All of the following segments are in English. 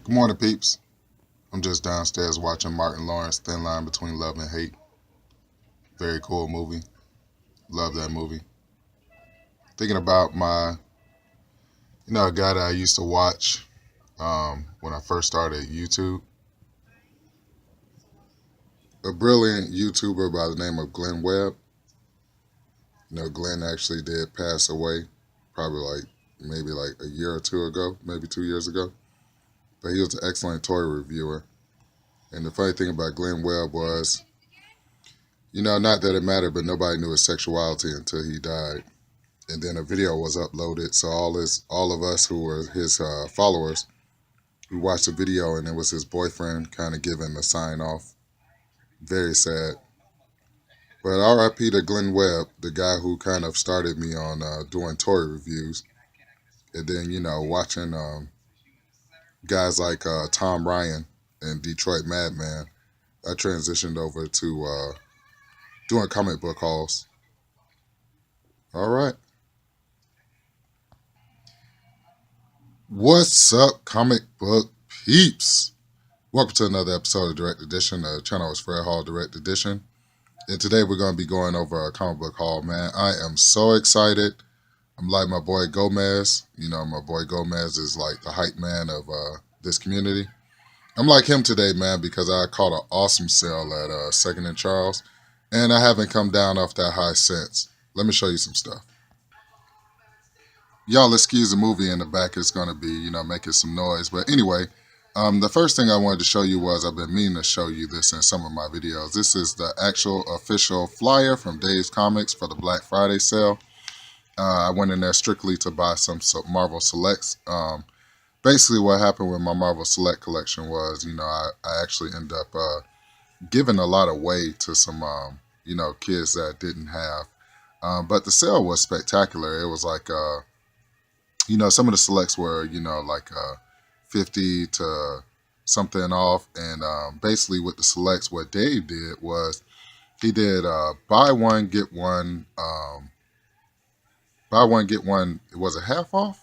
Good morning, peeps. I'm just downstairs watching Martin Lawrence Thin Line Between Love and Hate. Very cool movie. Love that movie. Thinking about a guy that I used to watch when I first started YouTube. A brilliant YouTuber by the name of Glenn Webb. Glenn actually did pass away probably maybe like a year or two ago, maybe 2 years ago. But he was an excellent toy reviewer. And the funny thing about Glenn Webb was, not that it mattered, but nobody knew his sexuality until he died. And then a video was uploaded. So all of us who were his followers, we watched the video, and it was his boyfriend kind of giving the sign off. Very sad. But R.I.P. to Glenn Webb, the guy who kind of started me on doing toy reviews, and then watching guys like Tom Ryan and Detroit Madman. I transitioned over to doing comic book hauls. All right. What's up, comic book peeps? Welcome to another episode of Direct Edition. The channel is Fred Hall Direct Edition. And today we're going to be going over a comic book haul, man. I am so excited. I'm like my boy Gomez. My boy Gomez is like the hype man of this community. I'm like him today, man, because I caught an awesome sale at Second and Charles. And I haven't come down off that high since. Let me show you some stuff. Y'all excuse the movie in the back. It's going to be, making some noise. But anyway, the first thing I wanted to show you was, I've been meaning to show you this in some of my videos. This is the actual official flyer from Dave's Comics for the Black Friday sale. I went in there strictly to buy some Marvel Selects. Basically what happened with my Marvel Select collection was, I actually ended up giving a lot away to some, kids that didn't have. But the sale was spectacular. It was like, some of the selects were, 50 to something off. And basically with the selects, what Dave did was he did buy one, get one. Buy one, get one. Was it half off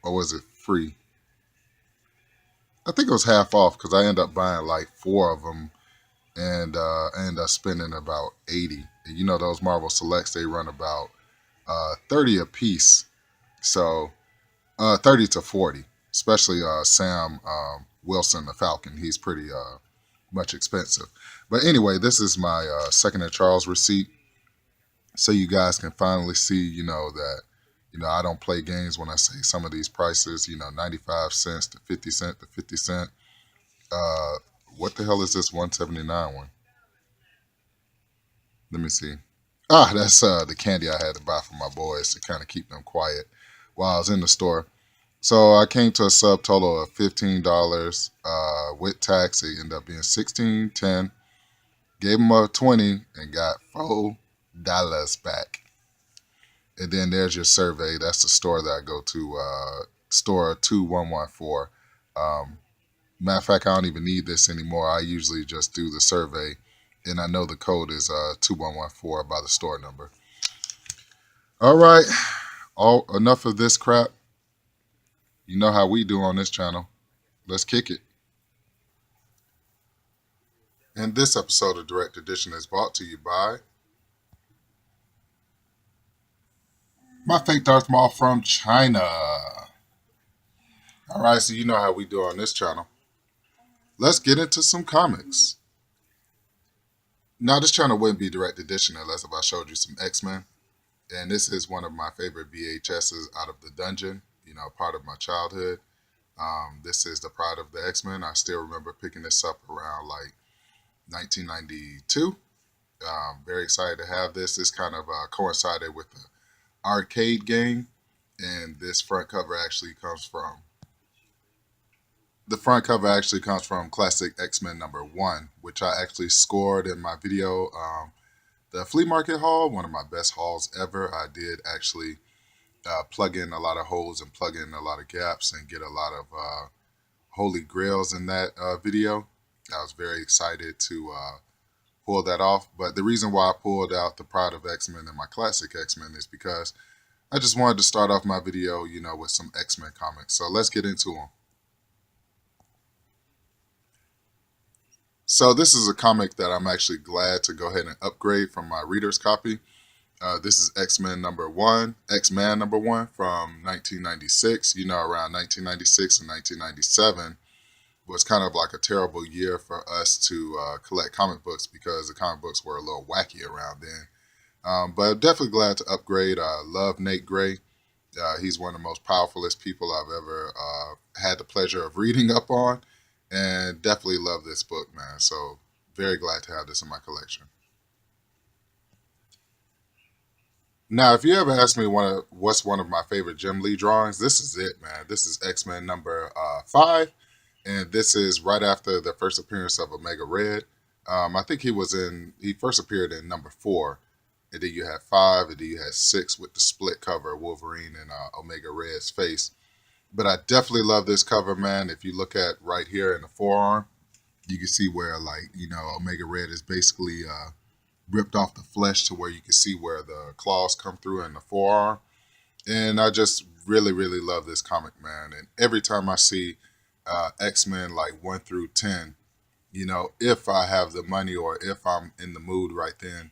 or was it free? I think it was half off because I ended up buying like 4 of them, and I ended up spending about 80. And those Marvel Selects, they run about 30 a piece. So 30 to 40, especially Sam Wilson, the Falcon. He's pretty much expensive. But anyway, this is my Second and Charles receipt. So you guys can finally see, that, I don't play games when I say some of these prices, 95 cents to 50 cent to 50 cent. What the hell is this 179 one? Let me see. That's the candy I had to buy for my boys to kind of keep them quiet while I was in the store. So I came to a subtotal of $15 with tax. It ended up being $16.10. Gave them a 20 and got $4 back. And then there's your survey. That's the store that I go to, store 2114. Matter of fact, I don't even need this anymore. I usually just do the survey, and I know the code is 2114 by the store number. All right, enough of this crap. You know how we do on this channel. Let's kick it. And this episode of Direct Edition is brought to you by my fake Darth Maul from China. All right, so you know how we do on this channel. Let's get into some comics. Now, this channel wouldn't be Direct Edition unless if I showed you some X-Men. And this is one of my favorite VHSs out of the dungeon, part of my childhood. This is the Pride of the X-Men. I still remember picking this up around like 1992. Very excited to have this. This kind of coincided with the arcade game. And this front cover actually comes from Classic X-Men #1, which I actually scored in my video. The flea market haul, one of my best hauls ever. I did actually plug in a lot of holes and plug in a lot of gaps and get a lot of holy grails in that video. I was very excited to pull that off. But the reason why I pulled out the Pride of X-Men and my Classic X-Men is because I just wanted to start off my video, with some X-Men comics. So let's get into them. So this is a comic that I'm actually glad to go ahead and upgrade from my reader's copy. This is X-Men number one from 1996. You know, around 1996 and 1997 was kind of like a terrible year for us to collect comic books because the comic books were a little wacky around then. But definitely glad to upgrade. I love Nate Gray. He's one of the most powerfulest people I've ever had the pleasure of reading up on, and definitely love this book, man. So very glad to have this in my collection. Now, if you ever ask me what's one of my favorite Jim Lee drawings, this is it, man. This is X-Men number 5, and this is right after the first appearance of Omega Red. I think he first appeared in number 4, and then you had 5, and then you had 6 with the split cover, Wolverine and Omega Red's face. But I definitely love this cover, man. If you look at right here in the forearm, you can see where, like, Omega Red is basically ripped off the flesh to where you can see where the claws come through in the forearm. And I just really, really love this comic, man. And every time I see X-Men like 1 through 10, if I have the money or if I'm in the mood right then,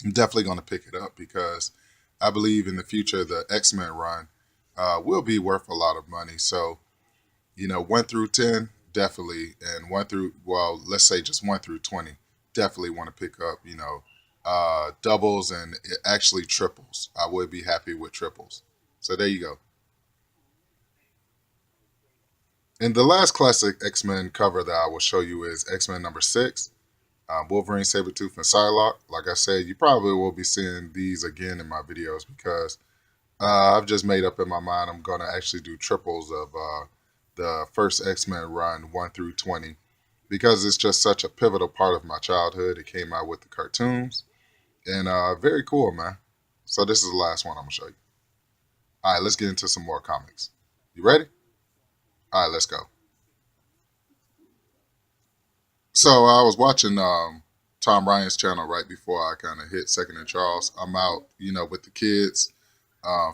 I'm definitely going to pick it up because I believe in the future the X-Men run will be worth a lot of money. So, 1 through 10, definitely. And well, let's say just 1 through 20, definitely want to pick up, doubles and actually triples. I would be happy with triples. So there you go. And the last classic X-Men cover that I will show you is X-Men number 6, Wolverine, Sabretooth, and Psylocke. Like I said, you probably will be seeing these again in my videos because I've just made up in my mind I'm going to actually do triples of the first X-Men run 1 through 20 because it's just such a pivotal part of my childhood. It came out with the cartoons and very cool, man. So this is the last one I'm going to show you. All right, let's get into some more comics. You ready? All right, let's go. So I was watching Tom Ryan's channel right before I kind of hit Second and Charles. I'm out, with the kids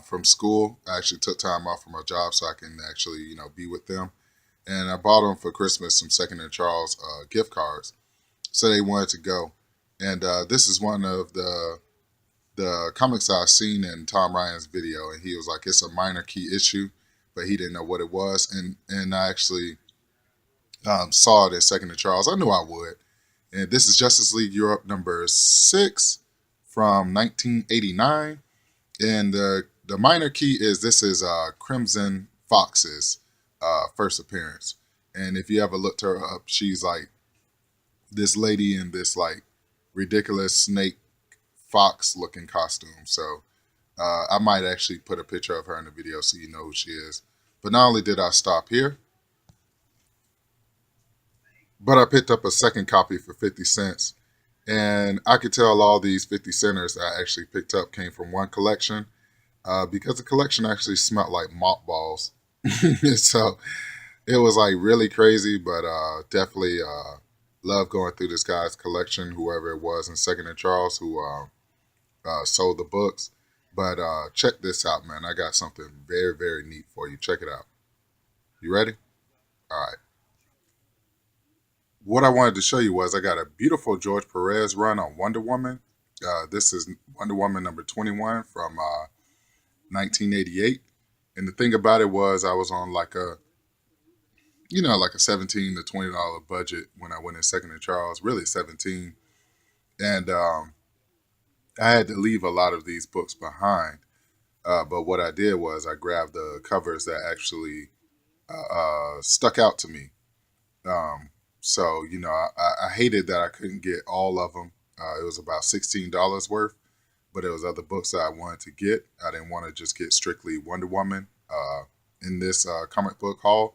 from school. I actually took time off from my job so I can actually, be with them. And I bought them for Christmas some Second and Charles gift cards. So they wanted to go. And this is one of the comics I've seen in Tom Ryan's video. And he was like, it's a minor key issue, but he didn't know what it was. And I actually saw it in Second and Charles. I knew I would. And this is Justice League Europe number 6 from 1989. And the minor key is this is Crimson Fox's first appearance. And if you ever looked her up, she's like this lady in this like ridiculous snake fox looking costume. So I might actually put a picture of her in the video so you know who she is. But not only did I stop here, but I picked up a second copy for 50 cents. And I could tell all these 50 centers I actually picked up came from one collection because the collection actually smelled like mothballs. So it was like really crazy, but definitely love going through this guy's collection, whoever it was in Second and Charles who sold the books. But check this out, man. I got something very, very neat for you. Check it out. You ready? All right. What I wanted to show you was I got a beautiful George Perez run on Wonder Woman. This is Wonder Woman number 21 from 1988. And the thing about it was I was on like a $17 to $20 budget when I went in Second and Charles, really 17. And I had to leave a lot of these books behind. But what I did was I grabbed the covers that actually stuck out to me. So, I hated that I couldn't get all of them. It was about $16 worth, but there was other books that I wanted to get. I didn't want to just get strictly Wonder Woman in this comic book haul.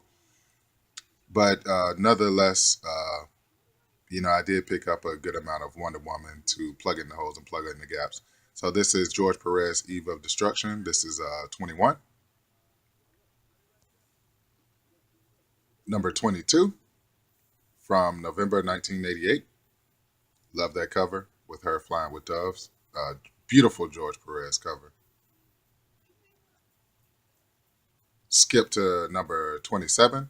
But nonetheless, I did pick up a good amount of Wonder Woman to plug in the holes and plug in the gaps. So this is George Perez, Eve of Destruction. This is 21. Number 22 from November 1988. Love that cover with her flying with doves. Beautiful George Perez cover. Skip to number 27.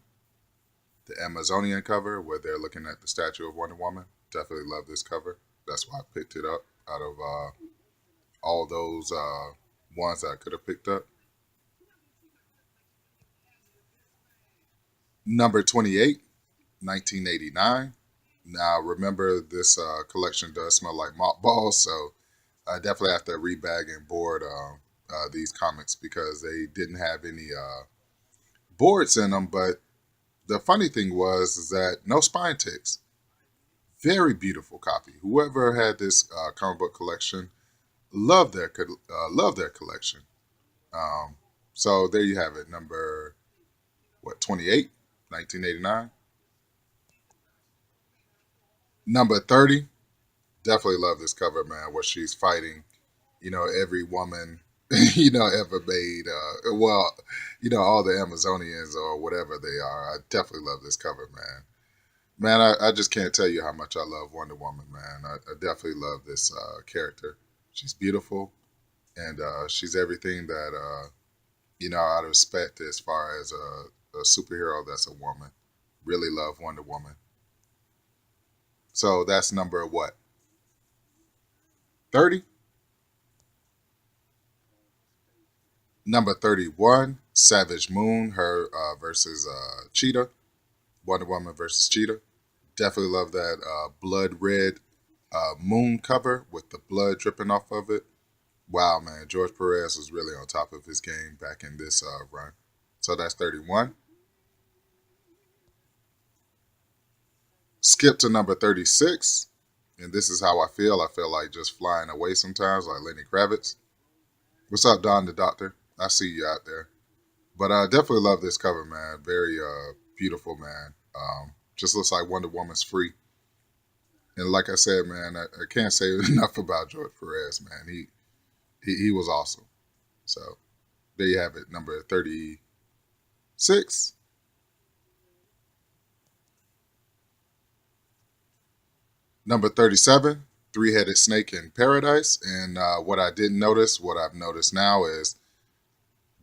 the Amazonian cover where they're looking at the statue of Wonder Woman. Definitely love this cover. That's why I picked it up out of all those ones that I could have picked up. Number 28, 1989. Now, remember, this collection does smell like mothballs, so I definitely have to rebag and board these comics because they didn't have any boards in them. But the funny thing was is that no spine ticks. Very beautiful copy. Whoever had this comic book collection, love their collection. Um, so there you have it. Number what 28, 1989. Number 30. Definitely love this cover, man. Where she's fighting, every woman, ever made. All the Amazonians or whatever they are. I definitely love this cover, man. Man, I just can't tell you how much I love Wonder Woman, man. I definitely love this character. She's beautiful, and she's everything that I'd expect as far as a superhero that's a woman. Really love Wonder Woman. So that's number what? 30? Number 31, Savage Moon, her versus Cheetah. Wonder Woman versus Cheetah. Definitely love that blood red moon cover with the blood dripping off of it. Wow, man. George Perez was really on top of his game back in this run. So that's 31. Skip to number 36. And this is how I feel. I feel like just flying away sometimes, like Lenny Kravitz. What's up, Don the Doctor? I see you out there. But I definitely love this cover, man. Very beautiful, man. Just looks like Wonder Woman's free. And like I said, man, I can't say enough about George Perez, man. He was awesome. So there you have it, number 36. Number 37, Three-Headed Snake in Paradise. And what I didn't notice, what I've noticed now is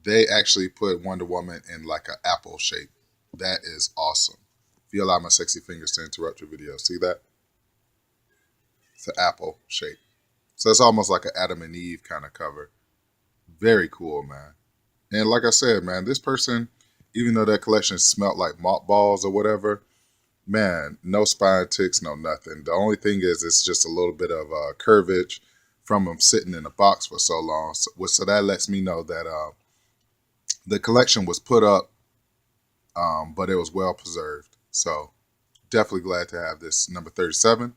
they actually put Wonder Woman in like an apple shape. That is awesome. If you allow my sexy fingers to interrupt your video, see that? It's an apple shape. So it's almost like an Adam and Eve kind of cover. Very cool, man. And like I said, man, this person, even though that collection smelled like mothballs or whatever, man, no spine ticks, no nothing. The only thing is it's just a little bit of curvage from them sitting in a box for so long. So that lets me know that the collection was put up, but it was well preserved. So definitely glad to have this number 37.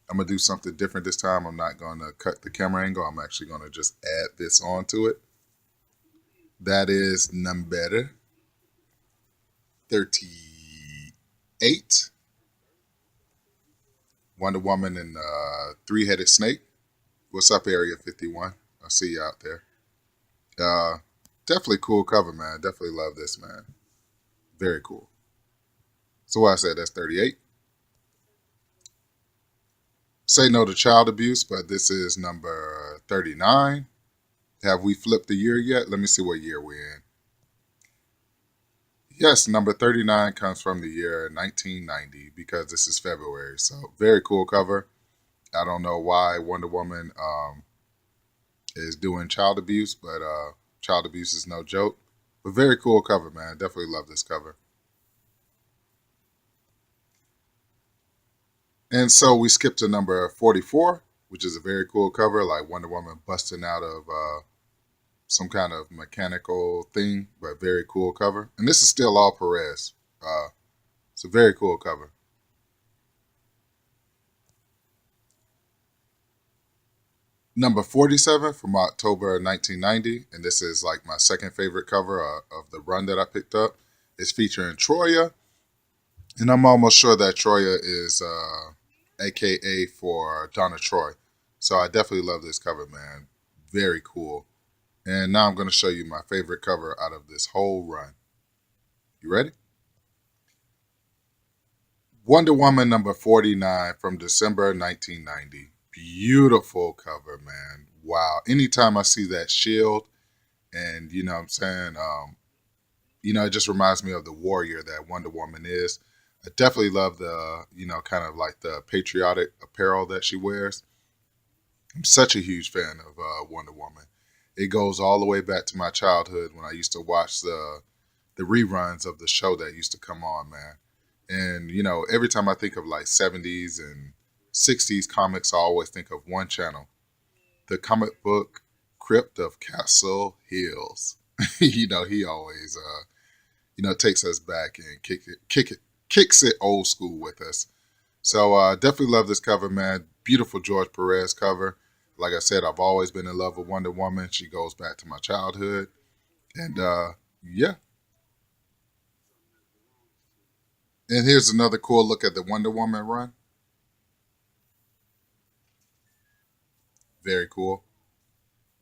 I'm going to do something different this time. I'm not going to cut the camera angle. I'm actually going to just add this onto it. That is number 38. Wonder Woman and Three-Headed Snake. What's up, Area 51? I see you out there. Definitely cool cover, man. Definitely love this, man. Very cool. So what I said, that's 38. Say no to child abuse, but this is number 39. Have we flipped the year yet? Let me see what year we're in. Yes, number 39 comes from the year 1990 because this is February. So very cool cover. I don't know why Wonder Woman is doing child abuse, but child abuse is no joke. But very cool cover, man. Definitely love this cover. And so we skip to number 44, which is a very cool cover, like Wonder Woman busting out of some kind of mechanical thing, but very cool cover. And this is still all Perez. It's a very cool cover. Number 47 from October 1990, and this is like my second favorite cover of the run that I picked up. It's featuring Troya, and I'm almost sure that Troya is AKA for Donna Troy. So I definitely love this cover, man. Very cool. And now I'm going to show you my favorite cover out of this whole run. You ready? Wonder Woman number 49 from December 1990. Beautiful cover, man. Wow. Anytime I see that shield and, you know what I'm saying, It just reminds me of the warrior that Wonder Woman is. I definitely love the, kind of like the patriotic apparel that she wears. I'm such a huge fan of Wonder Woman. It goes all the way back to my childhood when I used to watch the reruns of the show that used to come on, man. And every time I think of like 70s and 60s comics, I always think of one channel, the comic book Crypt of Castle Hills. He always takes us back and kicks it old school with us. So definitely love this cover, man. Beautiful George Perez cover. Like I said, I've always been in love with Wonder Woman. She goes back to my childhood. And yeah. And here's another cool look at the Wonder Woman run. Very cool.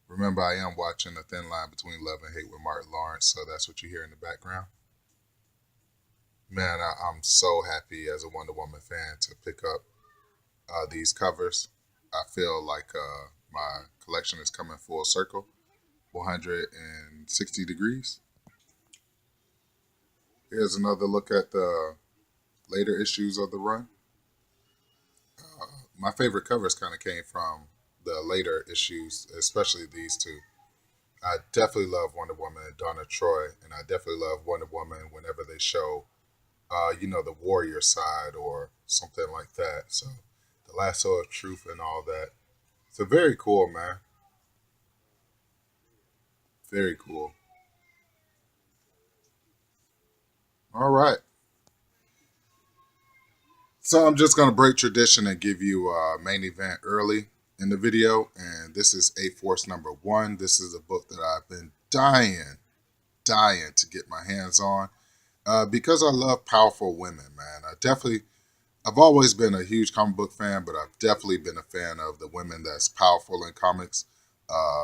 Remember, I am watching A Thin Line Between Love and Hate with Martin Lawrence, so that's what you hear in the background. Man, I'm so happy as a Wonder Woman fan to pick up these covers. I feel like my collection is coming full circle, 160 degrees. Here's another look at the later issues of the run. My favorite covers kind of came from the later issues, especially these two. I definitely love Wonder Woman and Donna Troy, and I definitely love Wonder Woman whenever they show, the warrior side or something like that. So the lasso of truth and all that. So very cool, man. Very cool. All right. So I'm just gonna break tradition and give you a main event early in the video, and this is A Force #1. This is a book that I've been dying to get my hands on because I love powerful women, man. I've always been a huge comic book fan, but I've definitely been a fan of the women that's powerful in comics.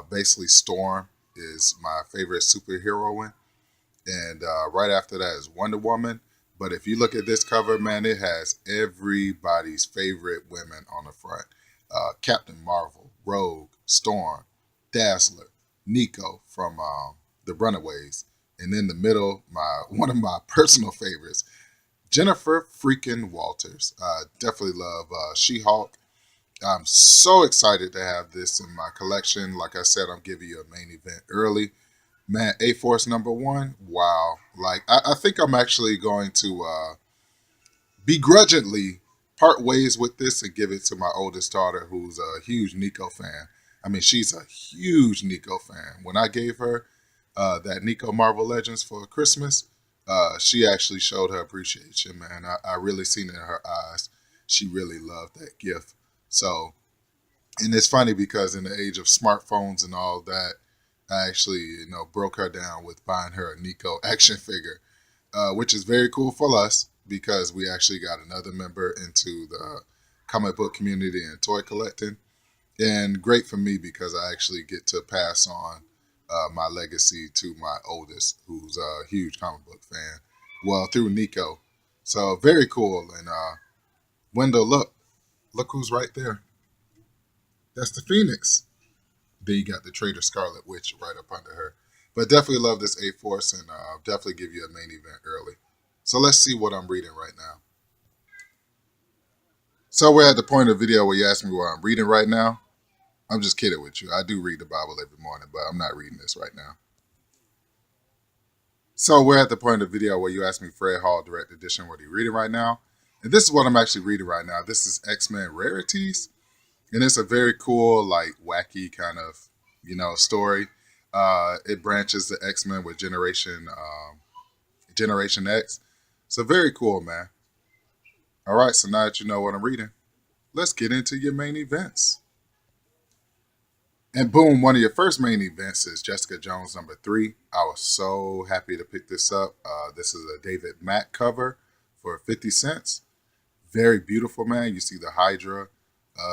Basically, Storm is my favorite superheroine, and right after that is Wonder Woman. But if you look at this cover, man, it has everybody's favorite women on the front: Captain Marvel, Rogue, Storm, Dazzler, Nico from the Runaways, and in the middle, my one of my personal favorites, Jennifer freaking Walters. Definitely love She-Hulk. I'm so excited to have this in my collection. Like I said, I'm giving you a main event early. Man, A Force #1. Wow. Like I think I'm actually going to begrudgingly part ways with this and give it to my oldest daughter, who's a huge Nico fan. I mean, she's a huge Nico fan. When I gave her that Nico Marvel Legends for Christmas, she actually showed her appreciation, man. I really seen it in her eyes. She really loved that gift. So, and it's funny because in the age of smartphones and all that, I actually, broke her down with buying her a Nico action figure, which is very cool for us because we actually got another member into the comic book community and toy collecting. And great for me because I actually get to pass on my legacy to my oldest, who's a huge comic book fan. Well, through Nico. So very cool. And Wendell, look who's right there. That's the Phoenix. Then you got the traitor Scarlet Witch right up under her. But definitely love this A Force, and I'll definitely give you a main event early. So let's see what I'm reading right now. So we're at the point of the video where you ask me what I'm reading right now. I'm just kidding with you. I do read the Bible every morning, but I'm not reading this right now. So we're at the point of the video where you ask me Fred Hall Direct Edition, what are you reading right now? And this is what I'm actually reading right now. This is X-Men Rarities. And it's a very cool, like wacky kind of, story. It branches the X-Men with Generation X. So very cool, man. All right, so now that you know what I'm reading, let's get into your main events. And boom, one of your first main events is Jessica Jones #3. I was so happy to pick this up. This is a David Mack cover for 50 cents. Very beautiful, man. You see the Hydra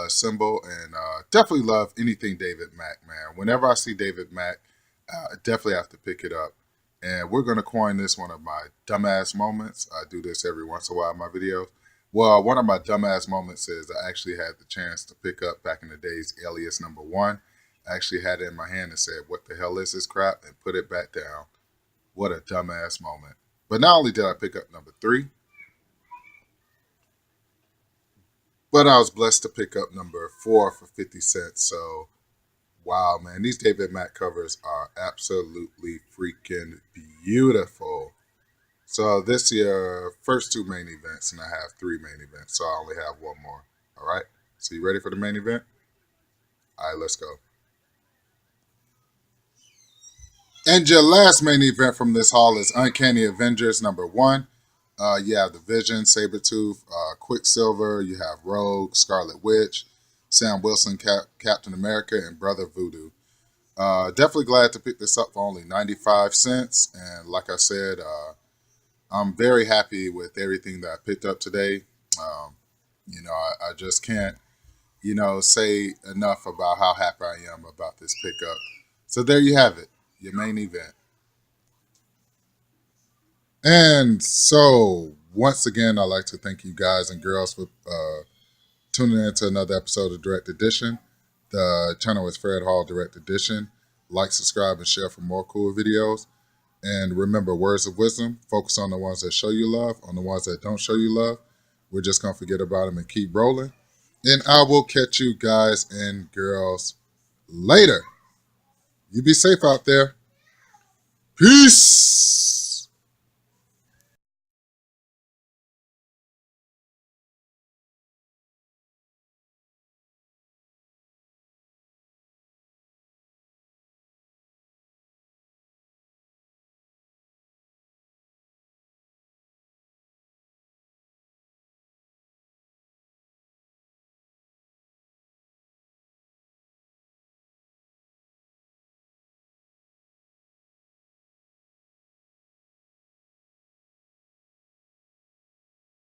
symbol, and definitely love anything David Mack, man. Whenever I see David Mack, I definitely have to pick it up. And we're going to coin this one of my dumbass moments. I do this every once in a while in my videos. Well, one of my dumbass moments is I actually had the chance to pick up back in the days Alias #1. I actually had it in my hand and said, what the hell is this crap? And put it back down. What a dumbass moment. But not only did I pick up number 3, but I was blessed to pick up number 4 for 50 cents. So, wow, man, these David Mack covers are absolutely freaking beautiful. So this year, first 2 main events, and I have 3 main events, so I only have 1 more. All right. So you ready for the main event? All right, let's go. And your last main event from this haul is Uncanny Avengers number 1. You have the Vision, Sabretooth, Quicksilver. You have Rogue, Scarlet Witch, Sam Wilson, Captain America, and Brother Voodoo. Definitely glad to pick this up for only 95 cents. And like I said, I'm very happy with everything that I picked up today. I just can't, say enough about how happy I am about this pickup. So there you have it, your main event. And so, once again, I'd like to thank you guys and girls for tuning in to another episode of Direct Edition. The channel is Fred Hall Direct Edition. Like, subscribe, and share for more cool videos. And remember, words of wisdom, focus on the ones that show you love. On the ones that don't show you love, we're just going to forget about them and keep rolling. And I will catch you guys and girls later. You be safe out there. Peace.